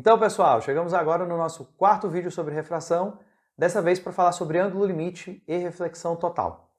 Então, pessoal, chegamos agora no nosso quarto vídeo sobre refração, dessa vez para falar sobre ângulo limite e reflexão total.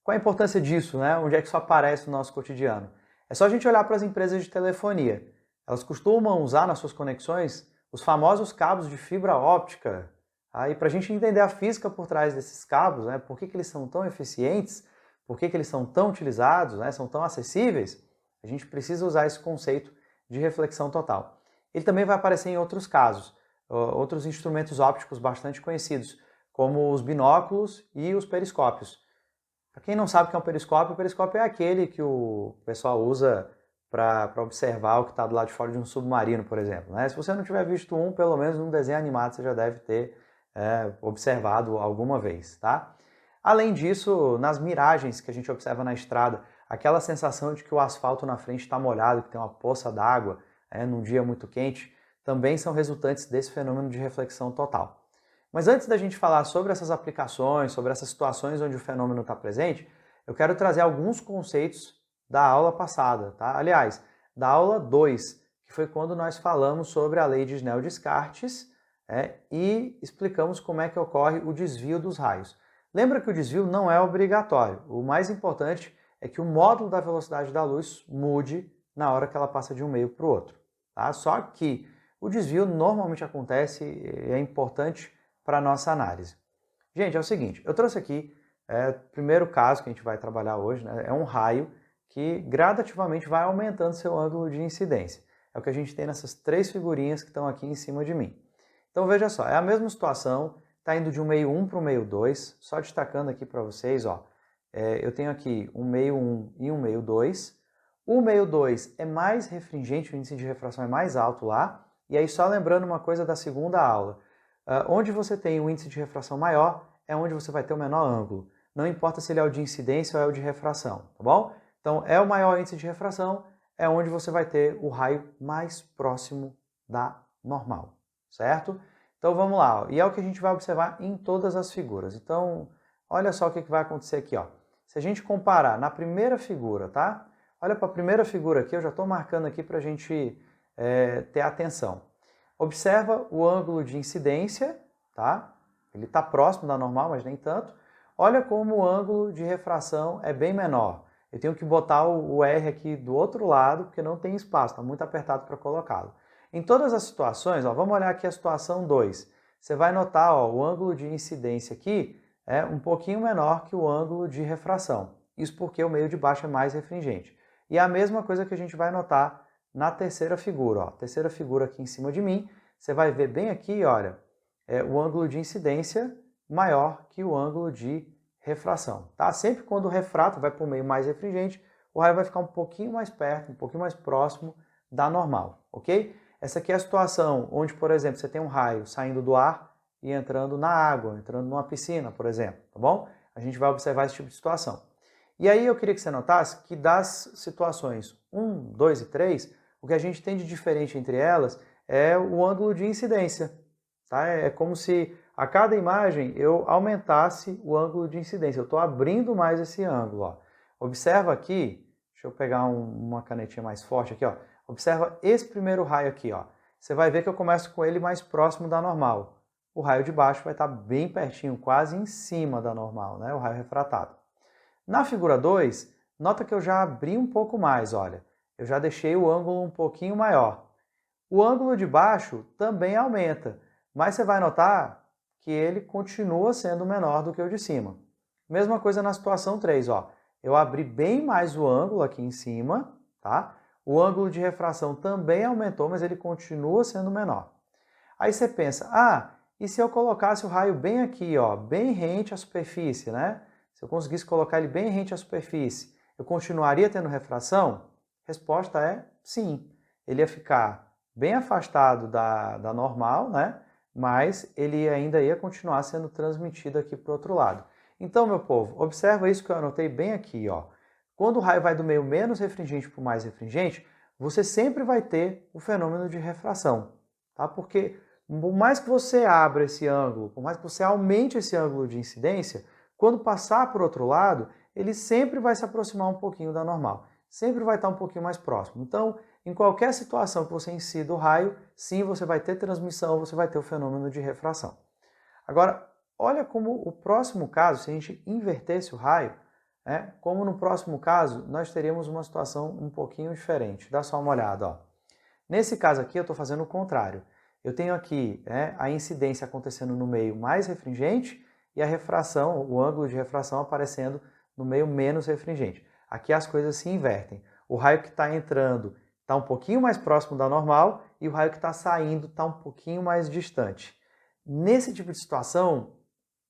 Qual a importância disso, né? Onde é que isso aparece no nosso cotidiano? É só a gente olhar para as empresas de telefonia. Elas costumam usar nas suas conexões os famosos cabos de fibra óptica. Aí, para a gente entender a física por trás desses cabos, né? Por que eles são tão eficientes, por que eles são tão utilizados, né? São tão acessíveis, a gente precisa usar esse conceito de reflexão total. Ele também vai aparecer em outros casos, outros instrumentos ópticos bastante conhecidos, como os binóculos e os periscópios. Para quem não sabe o que é o periscópio é aquele que o pessoal usa para observar o que está do lado de fora de um submarino, por exemplo, né? Se você não tiver visto um, pelo menos um desenho animado você já deve ter observado alguma vez, tá? Além disso, nas miragens que a gente observa na estrada, aquela sensação de que o asfalto na frente está molhado, que tem uma poça d'água, num dia muito quente, também são resultantes desse fenômeno de reflexão total. Mas antes da gente falar sobre essas aplicações, sobre essas situações onde o fenômeno está presente, eu quero trazer alguns conceitos da aula passada, tá? Aliás, da aula 2, que foi quando nós falamos sobre a lei de Snell-Descartes e explicamos como é que ocorre o desvio dos raios. Lembra que o desvio não é obrigatório, o mais importante é que o módulo da velocidade da luz mude na hora que ela passa de um meio para o outro. Tá? Só que o desvio normalmente acontece e é importante para a nossa análise. Gente, é o seguinte, eu trouxe aqui o primeiro caso que a gente vai trabalhar hoje, né, é um raio que gradativamente vai aumentando seu ângulo de incidência. É o que a gente tem nessas três figurinhas que estão aqui em cima de mim. Então veja só, é a mesma situação, está indo de um meio 1 para o meio 2, só destacando aqui para vocês, ó, eu tenho aqui um meio 1 e um meio 2. O meio 2 é mais refringente, o índice de refração é mais alto lá. E aí só lembrando uma coisa da segunda aula, onde você tem um índice de refração maior é onde você vai ter o menor ângulo. Não importa se ele é o de incidência ou é o de refração, tá bom? Então é o maior índice de refração, é onde você vai ter o raio mais próximo da normal, certo? Então vamos lá, ó. E é o que a gente vai observar em todas as figuras. Então olha só o que vai acontecer aqui, ó. Se a gente comparar na primeira figura, tá? Olha para a primeira figura aqui, eu já estou marcando aqui para a gente ter atenção. Observa o ângulo de incidência, tá? Ele está próximo da normal, mas nem tanto. Olha como o ângulo de refração é bem menor. Eu tenho que botar o R aqui do outro lado, porque não tem espaço, está muito apertado para colocá-lo. Em todas as situações, ó, vamos olhar aqui a situação 2. Você vai notar, ó, o ângulo de incidência aqui é um pouquinho menor que o ângulo de refração. Isso porque o meio de baixo é mais refringente. E é a mesma coisa que a gente vai notar na terceira figura. Ó. Terceira figura aqui em cima de mim, você vai ver bem aqui, olha, o ângulo de incidência maior que o ângulo de refração. Tá? Sempre quando o refrato vai para o meio mais refringente, o raio vai ficar um pouquinho mais perto, um pouquinho mais próximo da normal, ok? Essa aqui é a situação onde, por exemplo, você tem um raio saindo do ar e entrando na água, entrando numa piscina, por exemplo, tá bom? A gente vai observar esse tipo de situação. E aí eu queria que você notasse que das situações 1, 2 e 3, o que a gente tem de diferente entre elas é o ângulo de incidência. Tá? É como se a cada imagem eu aumentasse o ângulo de incidência. Eu estou abrindo mais esse ângulo. Ó. Observa aqui, deixa eu pegar uma canetinha mais forte aqui. Ó. Observa esse primeiro raio aqui. Ó. Você vai ver que eu começo com ele mais próximo da normal. O raio de baixo vai estar bem pertinho, quase em cima da normal, né? O raio refratado. Na figura 2, nota que eu já abri um pouco mais, olha. Eu já deixei o ângulo um pouquinho maior. O ângulo de baixo também aumenta, mas você vai notar que ele continua sendo menor do que o de cima. Mesma coisa na situação 3, ó. Eu abri bem mais o ângulo aqui em cima, tá? O ângulo de refração também aumentou, mas ele continua sendo menor. Aí você pensa, e se eu colocasse o raio bem aqui, ó, bem rente à superfície, né? Se eu conseguisse colocar ele bem rente à superfície, eu continuaria tendo refração? Resposta é sim. Ele ia ficar bem afastado da normal, né? Mas ele ainda ia continuar sendo transmitido aqui para o outro lado. Então, meu povo, observa isso que eu anotei bem aqui, ó. Quando o raio vai do meio menos refringente para o mais refringente, você sempre vai ter o fenômeno de refração, tá? Porque por mais que você abra esse ângulo, por mais que você aumente esse ângulo de incidência, quando passar por outro lado, ele sempre vai se aproximar um pouquinho da normal. sempre vai estar um pouquinho mais próximo. Então, em qualquer situação que você incida o raio, sim, você vai ter transmissão, você vai ter o fenômeno de refração. Agora, olha como o próximo caso, se a gente invertesse o raio, como no próximo caso nós teríamos uma situação um pouquinho diferente. Dá só uma olhada, ó. Nesse caso aqui eu estou fazendo o contrário. Eu tenho aqui a incidência acontecendo no meio mais refringente e a refração, o ângulo de refração aparecendo no meio menos refringente. Aqui as coisas se invertem. O raio que está entrando está um pouquinho mais próximo da normal e o raio que está saindo está um pouquinho mais distante. Nesse tipo de situação,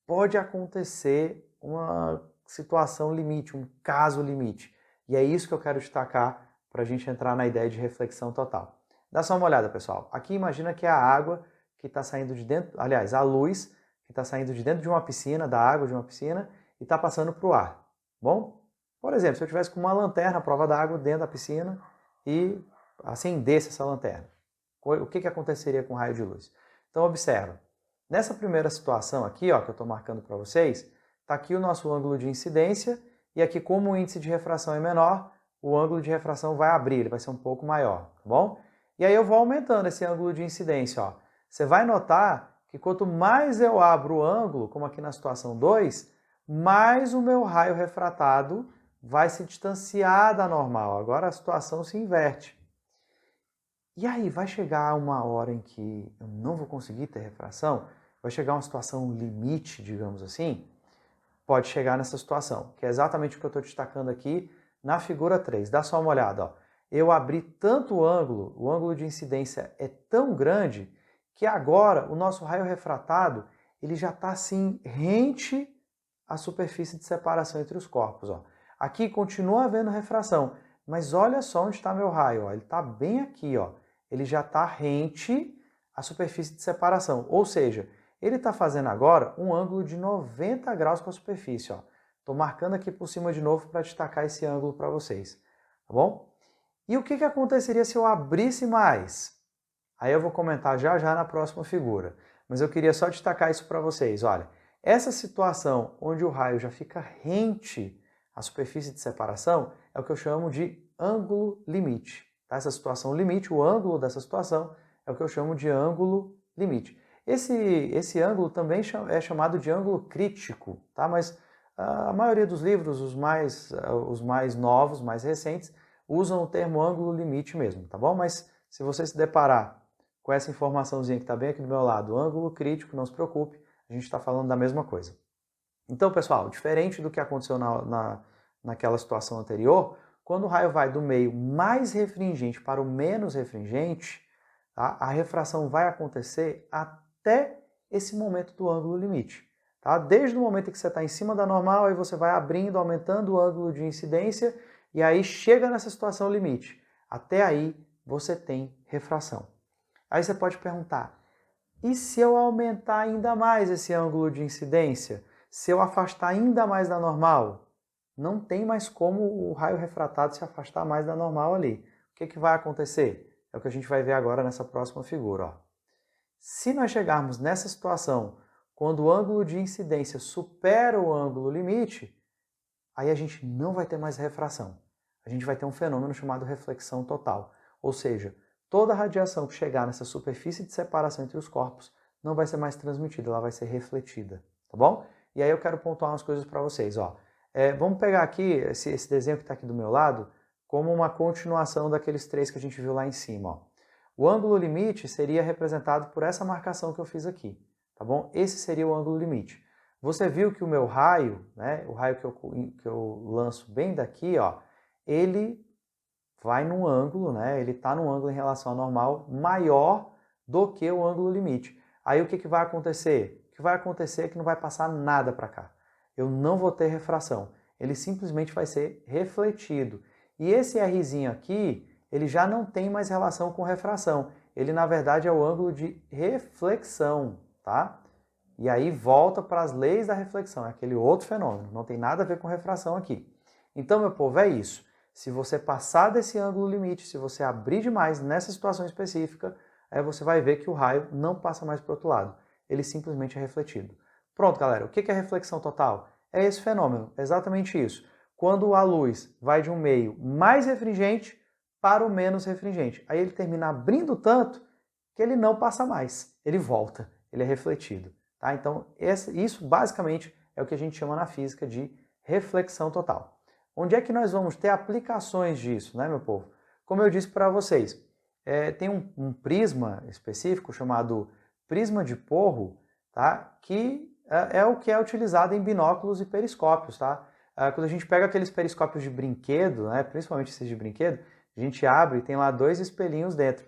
pode acontecer uma situação limite, um caso limite. E é isso que eu quero destacar para a gente entrar na ideia de reflexão total. Dá só uma olhada, pessoal. Aqui imagina que é a água que está saindo de dentro, aliás, a luz que está saindo de dentro de uma piscina, da água de uma piscina, e está passando para o ar. Bom? Por exemplo, se eu tivesse com uma lanterna à prova d'água dentro da piscina e acendesse essa lanterna, o que aconteceria com o raio de luz? Então, observa. Nessa primeira situação aqui, ó, que eu estou marcando para vocês, está aqui o nosso ângulo de incidência e aqui, como o índice de refração é menor, o ângulo de refração vai abrir, ele vai ser um pouco maior, tá bom? E aí eu vou aumentando esse ângulo de incidência, ó. Você vai notar que quanto mais eu abro o ângulo, como aqui na situação 2, mais o meu raio refratado vai se distanciar da normal. Agora a situação se inverte. E aí vai chegar uma hora em que eu não vou conseguir ter refração? Vai chegar uma situação limite, digamos assim? Pode chegar nessa situação, que é exatamente o que eu estou destacando aqui na figura 3. Dá só uma olhada, ó. Eu abri tanto o ângulo de incidência é tão grande que agora o nosso raio refratado ele já está assim rente à superfície de separação entre os corpos. Ó. Aqui continua havendo refração, mas olha só onde está meu raio. Ó. Ele está bem aqui, ó. Ele já está rente à superfície de separação, ou seja, ele está fazendo agora um ângulo de 90 graus com a superfície. Estou marcando aqui por cima de novo para destacar esse ângulo para vocês, tá bom? E o que aconteceria se eu abrisse mais? Aí eu vou comentar já já na próxima figura. Mas eu queria só destacar isso para vocês. Olha, essa situação onde o raio já fica rente à superfície de separação é o que eu chamo de ângulo limite. Tá? Essa situação limite, o ângulo dessa situação é o que eu chamo de ângulo limite. Esse ângulo também é chamado de ângulo crítico, tá? Mas a maioria dos livros, os mais novos, mais recentes, usam o termo ângulo limite mesmo, tá bom? Mas se você se deparar com essa informaçãozinha que está bem aqui do meu lado, ângulo crítico, não se preocupe, a gente está falando da mesma coisa. Então, pessoal, diferente do que aconteceu naquela situação anterior, quando o raio vai do meio mais refringente para o menos refringente, tá? A refração vai acontecer até esse momento do ângulo limite. Tá? Desde o momento em que você está em cima da normal, aí você vai abrindo, aumentando o ângulo de incidência, e aí chega nessa situação limite. Até aí você tem refração. Aí você pode perguntar, e se eu aumentar ainda mais esse ângulo de incidência? Se eu afastar ainda mais da normal? Não tem mais como o raio refratado se afastar mais da normal ali. O que vai acontecer? É o que a gente vai ver agora nessa próxima figura. Ó. Se nós chegarmos nessa situação, quando o ângulo de incidência supera o ângulo limite, aí a gente não vai ter mais refração. A gente vai ter um fenômeno chamado reflexão total. Ou seja, toda a radiação que chegar nessa superfície de separação entre os corpos não vai ser mais transmitida, ela vai ser refletida, tá bom? E aí eu quero pontuar umas coisas para vocês. Ó. Vamos pegar aqui esse desenho que está aqui do meu lado como uma continuação daqueles 3 que a gente viu lá em cima. Ó. O ângulo limite seria representado por essa marcação que eu fiz aqui, tá bom? Esse seria o ângulo limite. Você viu que o meu raio, né, o raio que eu lanço bem daqui, ó, ele vai num ângulo, né, ele está num ângulo em relação ao normal maior do que o ângulo limite. Aí o que vai acontecer? O que vai acontecer é que não vai passar nada para cá. Eu não vou ter refração. Ele simplesmente vai ser refletido. E esse Rzinho aqui, ele já não tem mais relação com refração. Ele, na verdade, é o ângulo de reflexão, tá? E aí volta para as leis da reflexão, é aquele outro fenômeno, não tem nada a ver com refração aqui. Então, meu povo, é isso. Se você passar desse ângulo limite, se você abrir demais nessa situação específica, aí você vai ver que o raio não passa mais para o outro lado. Ele simplesmente é refletido. Pronto, galera. O que é reflexão total? É esse fenômeno, exatamente isso. quando a luz vai de um meio mais refringente para o menos refringente. Aí ele termina abrindo tanto que ele não passa mais, ele volta, ele é refletido. Tá? Então, isso basicamente é o que a gente chama na física de reflexão total. Onde é que nós vamos ter aplicações disso, né, meu povo? Como eu disse para vocês, tem um prisma específico chamado prisma de Porro, tá? Que é o que é utilizado em binóculos e periscópios. Tá? Quando a gente pega aqueles periscópios de brinquedo, né, principalmente esses de brinquedo, a gente abre e tem lá 2 espelhinhos dentro.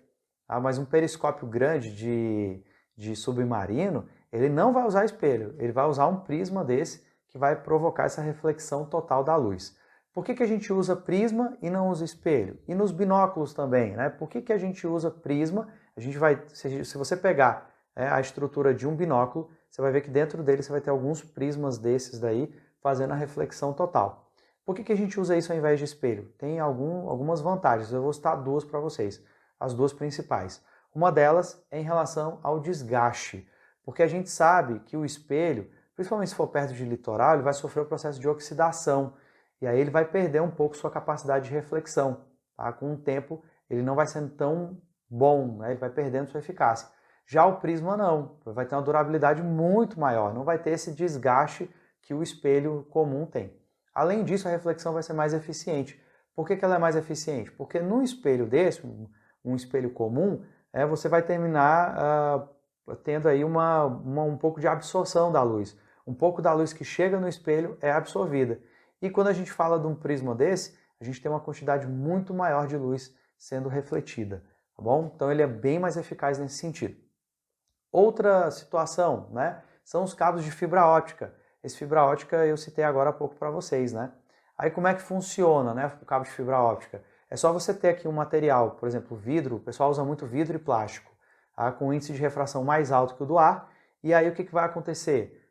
Tá? Mas um periscópio grande de submarino, ele não vai usar espelho, ele vai usar um prisma desse que vai provocar essa reflexão total da luz. Por que a gente usa prisma e não usa espelho? E nos binóculos também, né? Por que a gente usa prisma? A gente vai, se você pegar a estrutura de um binóculo, você vai ver que dentro dele você vai ter alguns prismas desses daí fazendo a reflexão total. Por que a gente usa isso ao invés de espelho? Tem algumas vantagens, eu vou citar 2 para vocês, as 2 principais. Uma delas é em relação ao desgaste, porque a gente sabe que o espelho, principalmente se for perto de litoral, ele vai sofrer o processo de oxidação, e aí ele vai perder um pouco sua capacidade de reflexão. Tá? Com o tempo, ele não vai sendo tão bom, né? Ele vai perdendo sua eficácia. Já o prisma não, vai ter uma durabilidade muito maior, não vai ter esse desgaste que o espelho comum tem. Além disso, a reflexão vai ser mais eficiente. Por que ela é mais eficiente? Porque num espelho desse, um espelho comum, você vai terminar tendo aí um pouco de absorção da luz. Um pouco da luz que chega no espelho é absorvida. E quando a gente fala de um prisma desse, a gente tem uma quantidade muito maior de luz sendo refletida, tá bom? Então ele é bem mais eficaz nesse sentido. Outra situação, né, são os cabos de fibra óptica. Esse fibra óptica eu citei agora há pouco para vocês, né? Aí como é que funciona, né, o cabo de fibra óptica? É só você ter aqui um material, por exemplo, vidro, o pessoal usa muito vidro e plástico, tá, com um índice de refração mais alto que o do ar, e aí o que vai acontecer?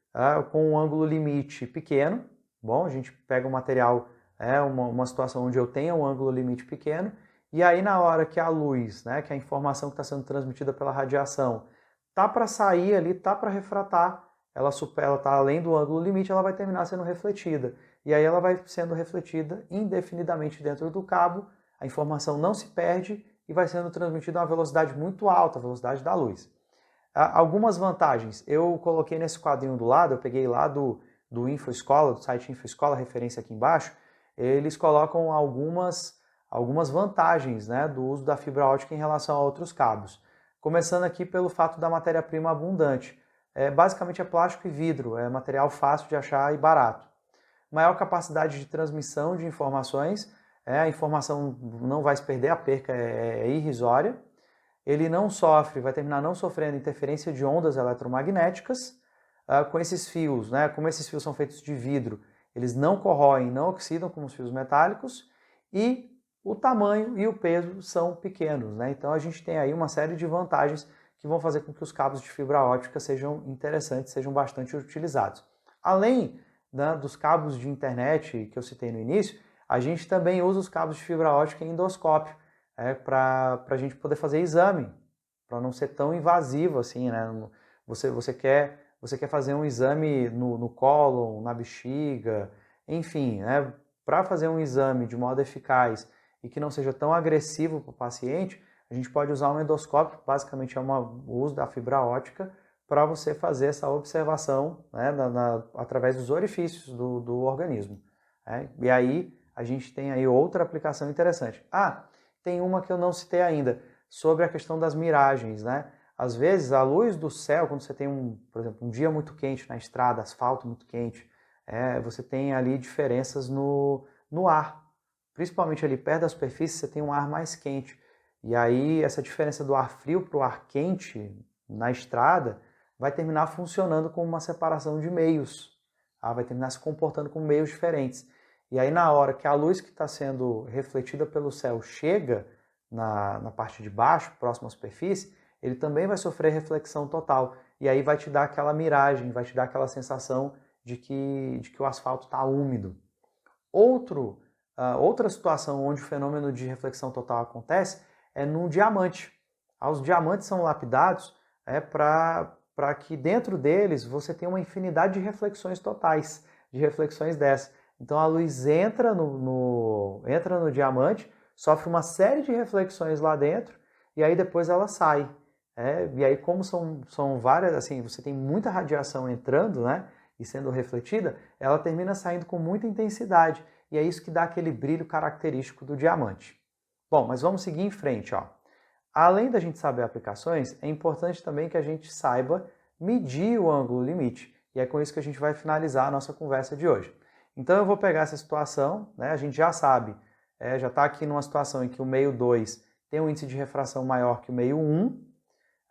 Com um ângulo limite pequeno, bom, a gente pega um material, uma situação onde eu tenho um ângulo limite pequeno, e aí na hora que a luz, né, que a informação que está sendo transmitida pela radiação, tá para sair ali, tá para refratar, ela está além do ângulo limite, ela vai terminar sendo refletida. E aí ela vai sendo refletida indefinidamente dentro do cabo, a informação não se perde e vai sendo transmitida a uma velocidade muito alta, a velocidade da luz. Algumas vantagens, eu coloquei nesse quadrinho do lado, eu peguei lá do InfoEscola, do site InfoEscola, referência aqui embaixo, eles colocam algumas vantagens, né, do uso da fibra óptica em relação a outros cabos. Começando aqui pelo fato da matéria-prima abundante. Basicamente é plástico e vidro, é material fácil de achar e barato. Maior capacidade de transmissão de informações, a informação não vai se perder, a perca é irrisória. Ele não sofre, vai terminar não sofrendo interferência de ondas eletromagnéticas. Com esses fios, né, como esses fios são feitos de vidro, eles não corroem, não oxidam como os fios metálicos, e o tamanho e o peso são pequenos, né? Então a gente tem aí uma série de vantagens que vão fazer com que os cabos de fibra óptica sejam interessantes, sejam bastante utilizados. Além, né, dos cabos de internet que eu citei no início, a gente também usa os cabos de fibra óptica em endoscópio, para a gente poder fazer exame, para não ser tão invasivo assim, né? Você quer fazer um exame no cólon, na bexiga, enfim, né? Para fazer um exame de modo eficaz e que não seja tão agressivo para o paciente, a gente pode usar um endoscópio, basicamente é o uso da fibra óptica, para você fazer essa observação, né, através dos orifícios do organismo. Né? E aí a gente tem aí outra aplicação interessante. Tem uma que eu não citei ainda, sobre a questão das miragens, né? Às vezes a luz do céu, quando você tem, por exemplo, um dia muito quente na estrada, asfalto muito quente, você tem ali diferenças no ar. Principalmente ali perto da superfície, você tem um ar mais quente. E aí essa diferença do ar frio para o ar quente na estrada vai terminar funcionando como uma separação de meios. Vai terminar se comportando como meios diferentes. E aí na hora que a luz que está sendo refletida pelo céu chega na parte de baixo, próximo à superfície, ele também vai sofrer reflexão total. E aí vai te dar aquela miragem, vai te dar aquela sensação de que o asfalto está úmido. Outra situação onde o fenômeno de reflexão total acontece é num diamante. Os diamantes são lapidados para que dentro deles você tenha uma infinidade de reflexões totais, de reflexões dessas. Então a luz entra entra no diamante, sofre uma série de reflexões lá dentro e aí depois ela sai. E aí como são várias, assim, você tem muita radiação entrando, né, e sendo refletida, ela termina saindo com muita intensidade. E é isso que dá aquele brilho característico do diamante. Bom, mas vamos seguir em frente, ó. Além da gente saber aplicações, é importante também que a gente saiba medir o ângulo limite. E é com isso que a gente vai finalizar a nossa conversa de hoje. Então eu vou pegar essa situação, né, a gente já sabe, já está aqui numa situação em que o meio 2 tem um índice de refração maior que o meio 1.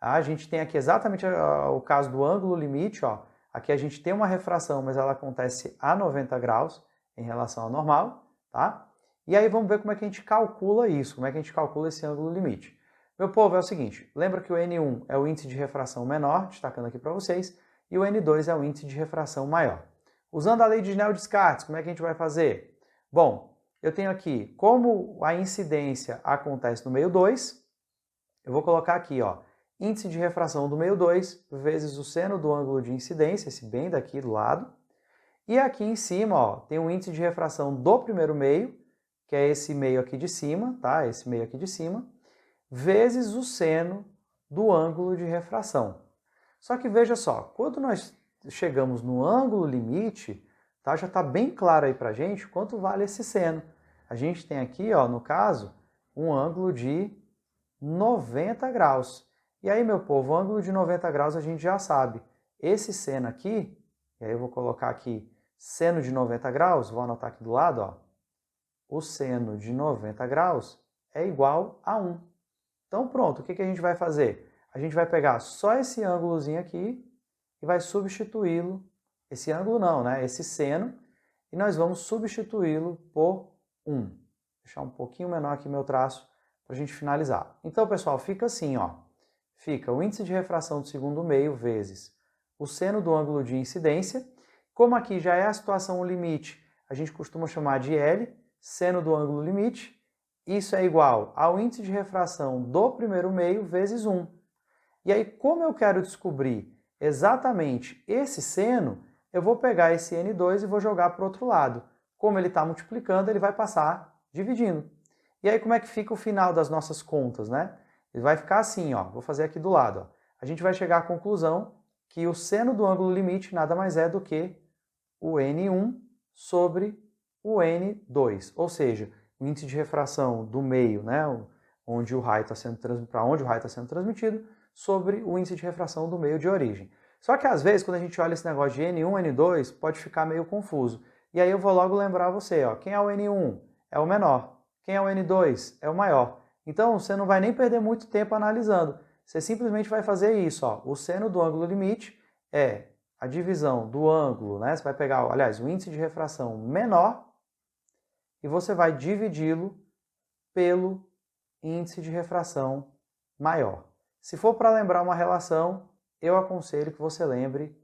A gente tem aqui exatamente o caso do ângulo limite, ó. Aqui a gente tem uma refração, mas ela acontece a 90 graus em relação ao normal, tá? E aí vamos ver como é que a gente calcula isso, como é que a gente calcula esse ângulo limite. Meu povo, é o seguinte, lembra que o N1 é o índice de refração menor, destacando aqui para vocês, e o N2 é o índice de refração maior. Usando a lei de Snell-Descartes, como é que a gente vai fazer? Bom, eu tenho aqui, como a incidência acontece no meio 2, eu vou colocar aqui, ó, índice de refração do meio 2 vezes o seno do ângulo de incidência, esse bem daqui do lado. E aqui em cima, ó, tem o índice de refração do primeiro meio, que é esse meio aqui de cima, tá? Esse meio aqui de cima, vezes o seno do ângulo de refração. Só que veja só, quando nós chegamos no ângulo limite, tá? Já está bem claro aí pra gente quanto vale esse seno. A gente tem aqui, ó, no caso, um ângulo de 90 graus. E aí, meu povo, o ângulo de 90 graus a gente já sabe. Esse seno aqui, e aí eu vou colocar aqui seno de 90 graus, vou anotar aqui do lado, ó. O seno de 90 graus é igual a 1. Então pronto, o que a gente vai fazer? A gente vai pegar só esse ângulozinho aqui e vai substituí-lo, esse ângulo não, né? Esse seno, e nós vamos substituí-lo por 1. Vou deixar um pouquinho menor aqui meu traço para a gente finalizar. Então, pessoal, fica assim, ó. Fica o índice de refração do segundo meio vezes o seno do ângulo de incidência. Como aqui já é a situação limite, a gente costuma chamar de L, seno do ângulo limite. Isso é igual ao índice de refração do primeiro meio vezes 1. E aí, como eu quero descobrir exatamente esse seno, eu vou pegar esse N2 e vou jogar para o outro lado. Como ele está multiplicando, ele vai passar dividindo. E aí, como é que fica o final das nossas contas, né? Ele vai ficar assim, ó. Vou fazer aqui do lado, ó. A gente vai chegar à conclusão que o seno do ângulo limite nada mais é do que o N1 sobre o N2. Ou seja, o índice de refração do meio, né, onde o raio está sendo transmitido, sobre o índice de refração do meio de origem. Só que às vezes, quando a gente olha esse negócio de N1, N2, pode ficar meio confuso. E aí eu vou logo lembrar você, ó, quem é o N1? É o menor. Quem é o N2? É o maior. Então você não vai nem perder muito tempo analisando. Você simplesmente vai fazer isso, ó. O seno do ângulo limite é a divisão do ângulo, né? Você vai pegar, aliás, o índice de refração menor e você vai dividi-lo pelo índice de refração maior. Se for para lembrar uma relação, eu aconselho que você lembre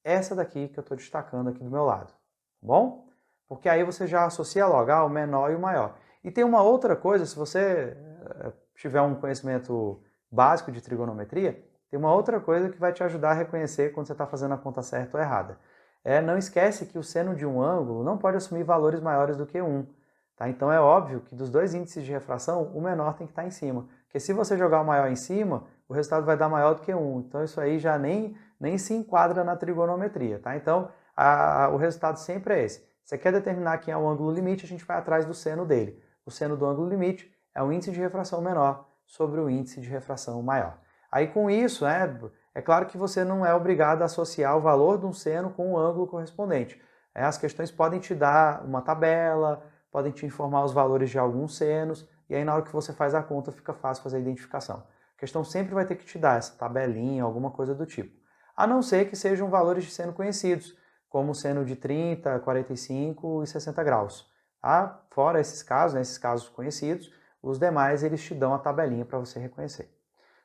essa daqui que eu estou destacando aqui do meu lado, tá bom? Porque aí você já associa logo o menor e o maior. E tem uma outra coisa, se você tiver um conhecimento básico de trigonometria, tem uma outra coisa que vai te ajudar a reconhecer quando você está fazendo a conta certa ou errada. Não esquece que o seno de um ângulo não pode assumir valores maiores do que 1. Tá? Então é óbvio que dos dois índices de refração, o menor tem que estar em cima. Porque se você jogar o maior em cima, o resultado vai dar maior do que 1. Então isso aí já nem se enquadra na trigonometria. Tá? Então o resultado sempre é esse. Você quer determinar quem é o ângulo limite, a gente vai atrás do seno dele. O seno do ângulo limite é o índice de refração menor sobre o índice de refração maior. Aí com isso, é claro que você não é obrigado a associar o valor de um seno com o ângulo correspondente. As questões podem te dar uma tabela, podem te informar os valores de alguns senos, e aí na hora que você faz a conta fica fácil fazer a identificação. A questão sempre vai ter que te dar essa tabelinha, alguma coisa do tipo. A não ser que sejam valores de seno conhecidos, como o seno de 30, 45 e 60 graus. Tá? Fora esses casos, esses casos conhecidos, os demais eles te dão a tabelinha para você reconhecer.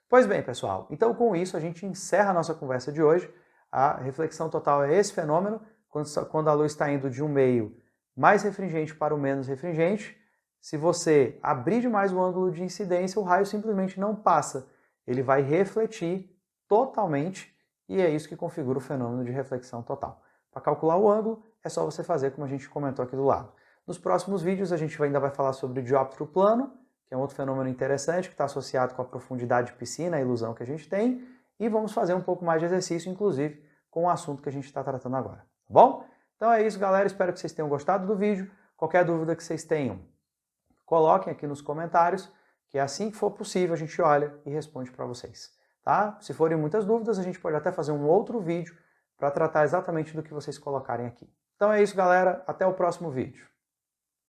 Pois bem, pessoal, então com isso a gente encerra a nossa conversa de hoje. A reflexão total é esse fenômeno, quando a luz está indo de um meio mais refringente para o menos refringente. Se você abrir demais o ângulo de incidência, o raio simplesmente não passa. Ele vai refletir totalmente e é isso que configura o fenômeno de reflexão total. Para calcular o ângulo, é só você fazer como a gente comentou aqui do lado. Nos próximos vídeos a gente ainda vai falar sobre o dióptro plano, que é um outro fenômeno interessante que está associado com a profundidade de piscina, a ilusão que a gente tem, e vamos fazer um pouco mais de exercício, inclusive, com o assunto que a gente está tratando agora, tá bom? Então é isso, galera, espero que vocês tenham gostado do vídeo. Qualquer dúvida que vocês tenham, coloquem aqui nos comentários, que assim que for possível a gente olha e responde para vocês, tá? Se forem muitas dúvidas, a gente pode até fazer um outro vídeo para tratar exatamente do que vocês colocarem aqui. Então é isso, galera, até o próximo vídeo.